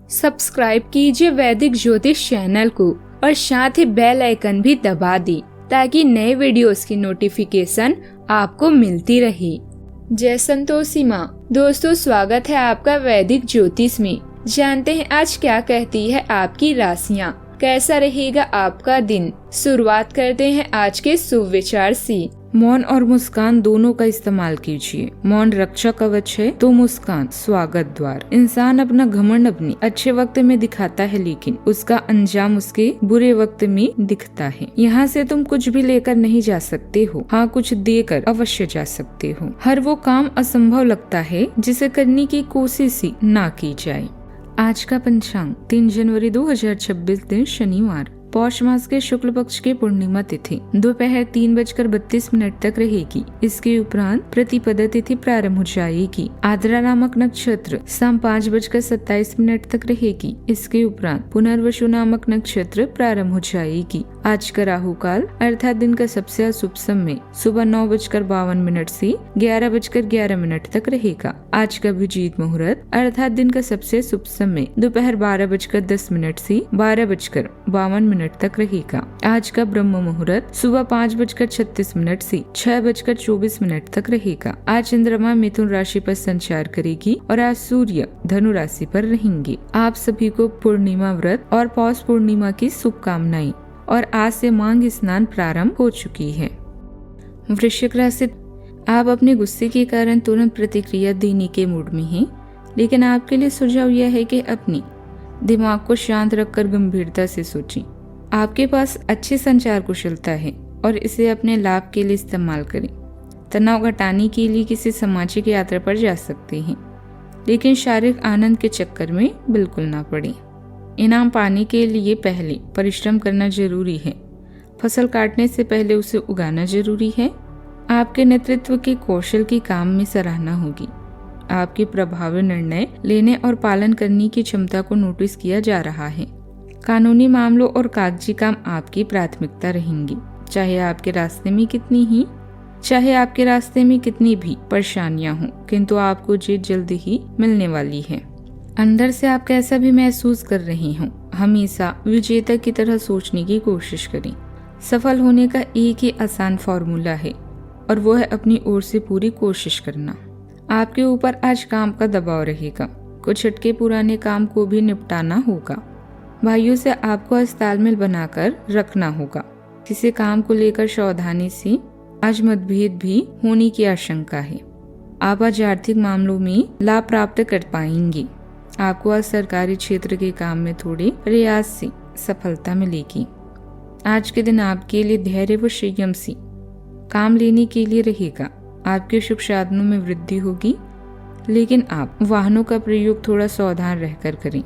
Subscribe कीजिए वैदिक ज्योतिष चैनल को और साथ ही बेल आइकन भी दबा दी ताकि नए वीडियोस की नोटिफिकेशन आपको मिलती रहे। जय संतोषी माँ। दोस्तों, स्वागत है आपका वैदिक ज्योतिष में। जानते हैं आज क्या कहती है आपकी राशियाँ, कैसा रहेगा आपका दिन। शुरुआत करते हैं आज के शुभ विचार से। मौन और मुस्कान दोनों का इस्तेमाल कीजिए। मौन रक्षा कवच है तो मुस्कान स्वागत द्वार। इंसान अपना घमंड अपने अच्छे वक्त में दिखाता है, लेकिन उसका अंजाम उसके बुरे वक्त में दिखता है। यहाँ से तुम कुछ भी लेकर नहीं जा सकते हो, हाँ कुछ देकर अवश्य जा सकते हो। हर वो काम असंभव लगता है जिसे करने की कोशिश ही ना की जाए। आज का पंचांग 3 जनवरी 2026 दिन शनिवार। पौष मास के शुक्ल पक्ष की पूर्णिमा तिथि दोपहर 3:32 तक रहेगी। इसके उपरांत प्रतिपदा तिथि प्रारंभ हो जाएगी। आद्रा नामक नक्षत्र शाम 5:27 तक रहेगी। इसके उपरांत पुनर्वसु नामक नक्षत्र प्रारंभ हो जाएगी। आज का राहु काल अर्थात दिन का सबसे अशुभ समय सुबह 9:52 से 11:11 तक रहेगा। आज का अभिजीत मुहूर्त अर्थात दिन का सबसे शुभ समय दोपहर 12:10 से 12:52 तक रहेगा। आज का ब्रह्म मुहूर्त सुबह 5:36 से 6:24 तक रहेगा। आज चंद्रमा मिथुन राशि पर संचार करेगी और आज सूर्य धनु राशि पर रहेंगे। आप सभी को पूर्णिमा व्रत और पौष पूर्णिमा की शुभकामनाएं। और आज से मांग स्नान प्रारंभ हो चुकी है। वृश्चिक राशि, आप अपने गुस्से के कारण तुरंत प्रतिक्रिया देने के मूड में हैं, लेकिन आपके लिए सुझाव यह है कि अपने दिमाग को शांत रखकर गंभीरता से सोचें। आपके पास अच्छी संचार कुशलता है और इसे अपने लाभ के लिए इस्तेमाल करें। तनाव घटाने के लिए किसी सामाजिक यात्रा पर जा सकते हैं, लेकिन शारीरिक आनंद के चक्कर में बिल्कुल ना पड़े। इनाम पाने के लिए पहले परिश्रम करना जरूरी है। फसल काटने से पहले उसे उगाना जरूरी है। आपके नेतृत्व के कौशल की काम में सराहना होगी। आपके प्रभावी निर्णय लेने और पालन करने की क्षमता को नोटिस किया जा रहा है। कानूनी मामलों और कागजी काम आपकी प्राथमिकता रहेंगी। चाहे आपके रास्ते में कितनी भी परेशानियां हों, किंतु आपको जीत जल्दी ही मिलने वाली है। अंदर से आप कैसा भी महसूस कर रहे हो, हमेशा विजेता की तरह सोचने की कोशिश करें। सफल होने का एक ही आसान फॉर्मूला है और वो है अपनी ओर से पूरी कोशिश करना। आपके ऊपर आज काम का दबाव रहेगा। कुछ हटके पुराने काम को भी निपटाना होगा। भाइयों से आपको आज तालमेल बनाकर रखना होगा। किसी काम को लेकर सावधानी से, आज मतभेद भी होने की आशंका है। आप आज आर्थिक मामलों में लाभ प्राप्त कर पाएंगे। आपको आज सरकारी क्षेत्र के काम में थोड़े प्रयास से सफलता मिलेगी। आज के दिन आपके लिए धैर्य व संयम से काम लेने के लिए रहेगा। आपके सुख साधनों में वृद्धि होगी, लेकिन आप वाहनों का प्रयोग थोड़ा सावधान रहकर करें।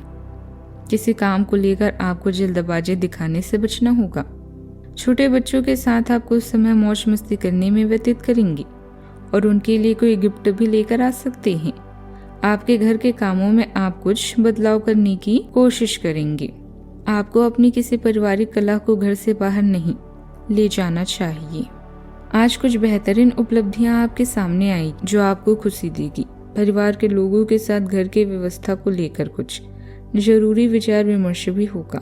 किसी काम को लेकर आपको जल्दबाजी दिखाने से बचना होगा। छोटे बच्चों के साथ आप कुछ समय मौज मस्ती करने में व्यतीत करेंगे और उनके लिए कोई गिफ्ट भी लेकर आ सकते हैं। आपके घर के कामों में आप कुछ बदलाव करने की कोशिश करेंगे। आपको अपनी किसी पारिवारिक कला को घर से बाहर नहीं ले जाना चाहिए। आज कुछ बेहतरीन उपलब्धियां आपके सामने आई जो आपको खुशी देगी। परिवार के लोगों के साथ घर की व्यवस्था को लेकर कुछ जरूरी विचार विमर्श भी होगा।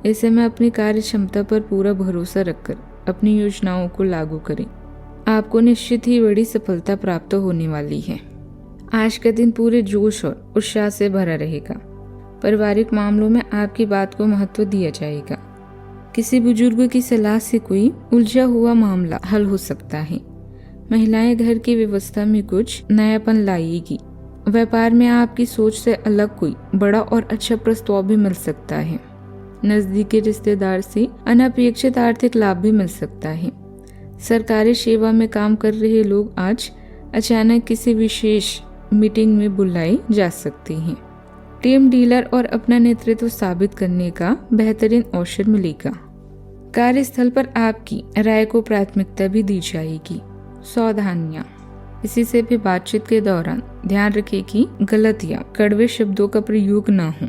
ऐसे में अपनी कार्य क्षमता पर पूरा भरोसा रखकर अपनी योजनाओं को लागू करें। आपको निश्चित ही बड़ी सफलता प्राप्त होने वाली है। आज का दिन पूरे जोश और उत्साह से भरा रहेगा। पारिवारिक मामलों में आपकी बात को महत्व दिया जाएगा। किसी बुजुर्ग की सलाह से कोई उलझा हुआ मामला हल हो सकता है। महिलाएं घर की व्यवस्था में कुछ नयापन लाएगी। व्यापार में आपकी सोच से अलग कोई बड़ा और अच्छा प्रस्ताव भी मिल सकता है। नजदीकी रिश्तेदार से अनपेक्षित आर्थिक लाभ भी मिल सकता है। सरकारी सेवा में काम कर रहे लोग आज अचानक किसी विशेष मीटिंग में बुलाए जा सकते हैं। टीम डीलर और अपना नेतृत्व साबित करने का बेहतरीन अवसर मिलेगा। कार्यस्थल पर आपकी राय को प्राथमिकता भी दी जाएगी। सावधानियां, किसी से भी बातचीत के दौरान ध्यान रखें कि गलत या कड़वे शब्दों का प्रयोग न हो।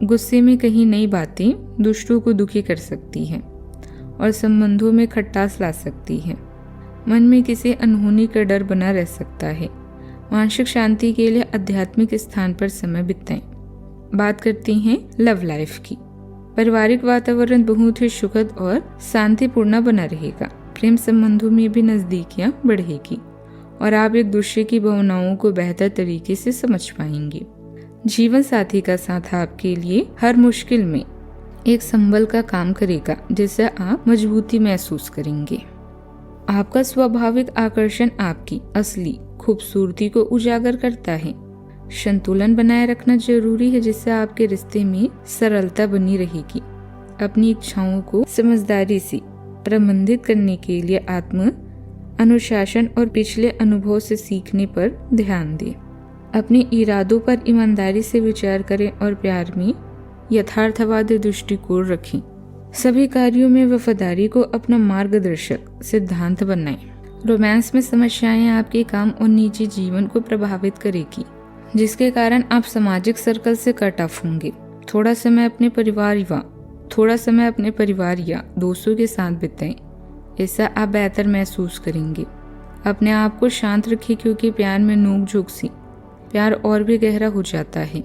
गुस्से में कहीं नई बातें दूसरों को दुखी कर सकती है और संबंधों में खटास ला सकती है। मन में किसी अनहोनी का डर बना रह सकता है। मानसिक शांति के लिए आध्यात्मिक स्थान पर समय बिताएं। बात करते हैं लव लाइफ की। पारिवारिक वातावरण बहुत ही सुखद और शांतिपूर्ण बना रहेगा। प्रेम संबंधों में भी नजदीकियां बढ़ेगी और आप एक दूसरे की भावनाओं को बेहतर तरीके से समझ पाएंगे। जीवन साथी का साथ आपके लिए हर मुश्किल में एक संबल का काम करेगा, जिससे आप मजबूती महसूस करेंगे। आपका स्वाभाविक आकर्षण आपकी असली खूबसूरती को उजागर करता है। संतुलन बनाए रखना जरूरी है, जिससे आपके रिश्ते में सरलता बनी रहेगी। अपनी इच्छाओं को समझदारी से प्रबंधित करने के लिए आत्म अनुशासन और पिछले अनुभव से सीखने पर ध्यान दें। अपने इरादों पर ईमानदारी से विचार करें और प्यार में यथार्थवादी दृष्टिकोण रखें। सभी कार्यों में वफादारी को अपना मार्गदर्शक सिद्धांत बनाएं। रोमांस में समस्याएं आपके काम और निजी जीवन को प्रभावित करेगी, जिसके कारण आप सामाजिक सर्कल से कट ऑफ होंगे। थोड़ा समय अपने परिवार या दोस्तों के साथ बिताएं, ऐसा आप बेहतर महसूस करेंगे। अपने आप को शांत रखें, क्योंकि प्यार में नोक-झोंक से प्यार और भी गहरा हो जाता है।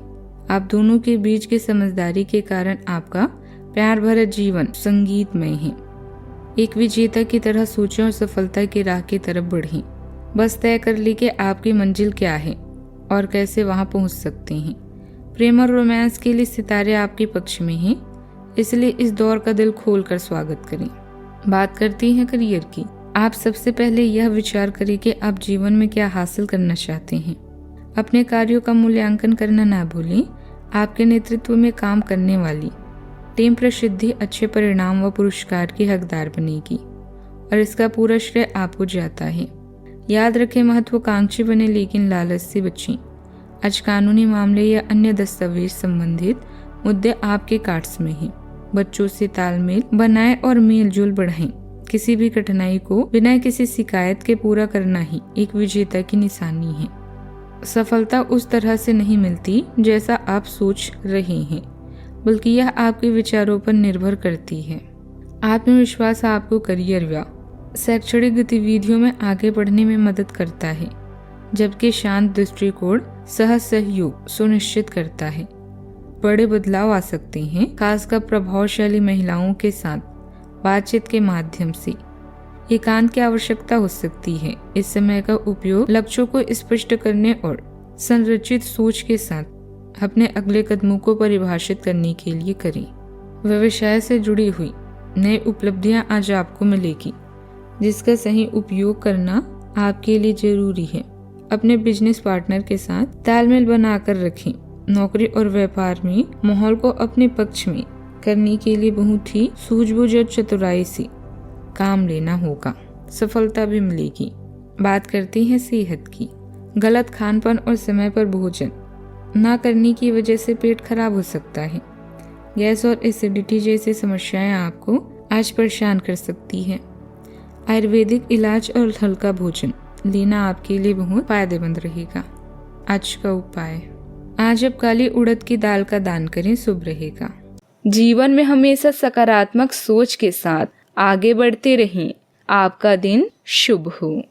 आप दोनों के बीच की समझदारी के कारण आपका प्यार भरा जीवन संगीतमय है। एक विजेता की तरह सोचें और सफलता की राह की तरफ बढ़ें। बस तय कर ली कि आपकी मंजिल क्या है और कैसे वहां पहुंच सकते हैं। प्रेम और रोमांस के लिए सितारे आपके पक्ष में हैं, इसलिए इस दौर का दिल खोलकर स्वागत करें। बात करती हैं करियर की। आप सबसे पहले यह विचार करें कि आप जीवन में क्या हासिल करना चाहते हैं। अपने कार्यों का मूल्यांकन करना ना भूलें। आपके नेतृत्व में काम करने वाली टीम प्रसिद्धि, अच्छे परिणाम व पुरस्कार की हकदार बनेगी और इसका पूरा श्रेय आपको जाता है। याद रखें, महत्वाकांक्षी बने लेकिन लालच से बचें। आज कानूनी मामले या अन्य दस्तावेज संबंधित मुद्दे आपके कार्ड्स में हैं। बच्चों से तालमेल बनाएं और मेलजोल बढ़ाएं। किसी भी कठिनाई को बिना किसी शिकायत के पूरा करना ही एक विजेता की निशानी है। सफलता उस तरह से नहीं मिलती जैसा आप सोच रहे हैं, बल्कि यह आपके विचारों पर निर्भर करती है। आत्मविश्वास आपको करियर व शैक्षणिक गतिविधियों में आगे बढ़ने में मदद करता है, जबकि शांत दृष्टिकोण सह सहयोग सुनिश्चित करता है। बड़े बदलाव आ सकते हैं, खासकर प्रभावशाली महिलाओं के साथ बातचीत के माध्यम से। एकांत की आवश्यकता हो सकती है। इस समय का उपयोग लक्ष्यों को स्पष्ट करने और संरचित सोच के साथ अपने अगले कदमों को परिभाषित करने के लिए करें। व्यवसाय से जुड़ी हुई नई उपलब्धियां आज आपको मिलेगी, जिसका सही उपयोग करना आपके लिए जरूरी है। अपने बिजनेस पार्टनर के साथ तालमेल बनाकर रखें। नौकरी और व्यापार में माहौल को अपने पक्ष में करने के लिए बहुत ही सूझबूझ और चतुराई से काम लेना होगा। सफलता भी मिलेगी। बात करते हैं सेहत की। गलत खानपान और समय पर भोजन न करने की वजह से पेट खराब हो सकता है। गैस और एसिडिटी जैसी समस्याएं आपको आज परेशान कर सकती है। आयुर्वेदिक इलाज और हल्का भोजन लेना आपके लिए बहुत फायदेमंद रहेगा। आज का उपाय, आज आप काली उड़द की दाल का दान करें, शुभ रहेगा। जीवन में हमेशा सकारात्मक सोच के साथ आगे बढ़ते रहें। आपका दिन शुभ हो।